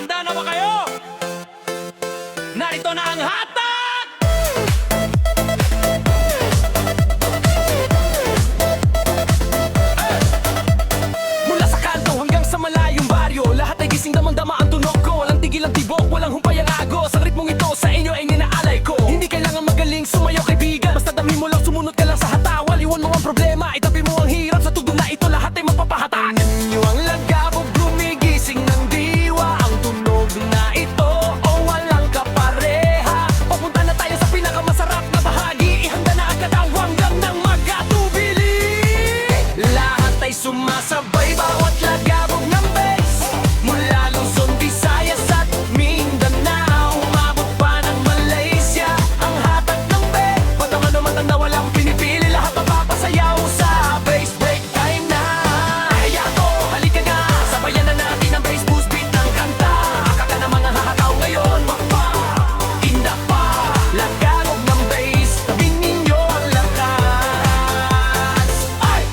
Handa na ba kayo? Narito na ang hatak! Mula sa kanto hanggang sa malayong baryo, lahat ay gising damang-dama ang tunog ko. Walang tigil ang tibok, walang humpay ang agos. Ang ritmong ito sa inyo ay ninaalay ko. Hindi kailangan magaling, sumayaw kaibigan. Basta dami mo lang, sumunod ka lang sa hatawa. Iwan mo ang problema, itabi mo ang hirap. Sa tugtog na ito, lahat ay mapapahatak. Ninyo ang lagabog, gumigising ng diwa. Ang tunog na ito, o walang kapareha. Papunta na tayo sa pinakamasarap na bahagi. Ihanda na ang katawang ng magatubili. Lahat ay sumasabay, bawat lagabog ng bass. Mula Luzon, Visayas at Mindanao, umabot pa ng Malaysia. Ang hatak ng bass, patama naman ang nawalang pinipili. Lahat mapapasayaw sa bass break time na. Kaya to, halika na, sabayan na natin ang bass boost beat ng kanta. Aka ka namang ang hahataw ngayon, makpa, inda pa. Lagabog ng bass, tabing ninyo ang lakas. Ay,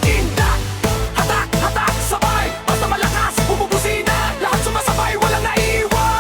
inda, hatak, hatak, sabay. Basta malakas, bumubusina. Lahat sumasabay, walang naiwan.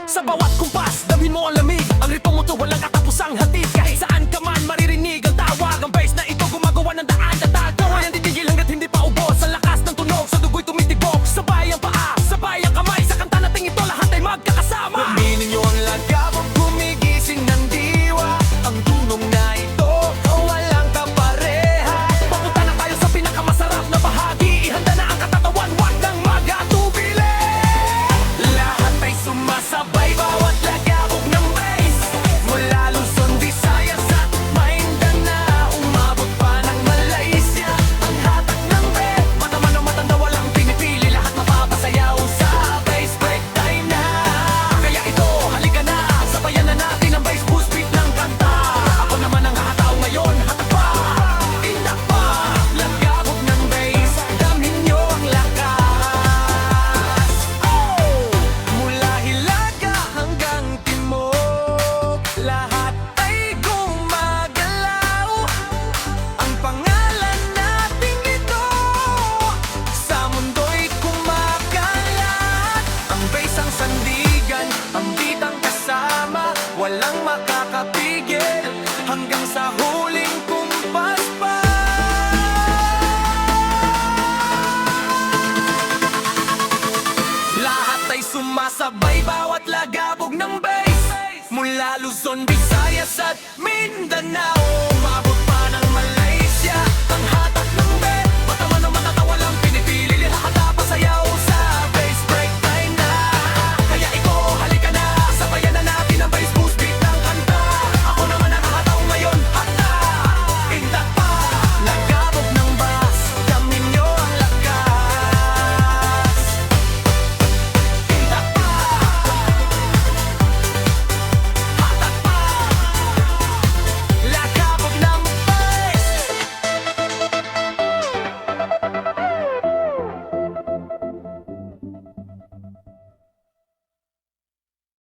Sa bawat kumpas, damhin mo ang lamig. Ang ritmo mo to, walang katapusang hatid. Kahit saan ka man, maririnig ang tawag. Ang bass na ito, gumagawa ng daan at tataw. Walang titigil hanggat hindi pa ubos. Ang lakas ng tunog, sa dugo'y tumitibok. Sabay ang paa, sabay ang kamay. Sa kanta nating ito, lahat ay magkakasama. Aminin nyo ang lagabog, gumigising ng diwa. Ang tunog na ito, walang kapareha. Papunta na tayo sa pinakamasarap na bahagi. Ihanda na ang katatawan, wag nang magatubili. Lahat ay sumasabay, bawat lagabog ng bass. Mula Luzon, Visayas at Mindanao, umabot pa ng Malaysia. Ang hatak ng bass, matama ng matanda, walang pinipili. Lahat mapapasayaw sa bass break time na. Kaya ito, halika na, sabayan na natin ang bass boost beat ng kanta. Ako naman ang hahataw ngayon, hatak pa, indak pa. Lagabog ng bass, damhin nyo ang lakas. Mula Hilaga hanggang Timog, lahat ay gumagalaw. Ang pangalan nating ito, sa mundo'y kumakalat. Ang bass ang sandigan, ang bitang kasama, walang makakapigil hanggang sa huling kumpas pa. Lahat ay sumasabay, bawat lagabog ng bass. Mula Luzon, Visayas at Mindanao,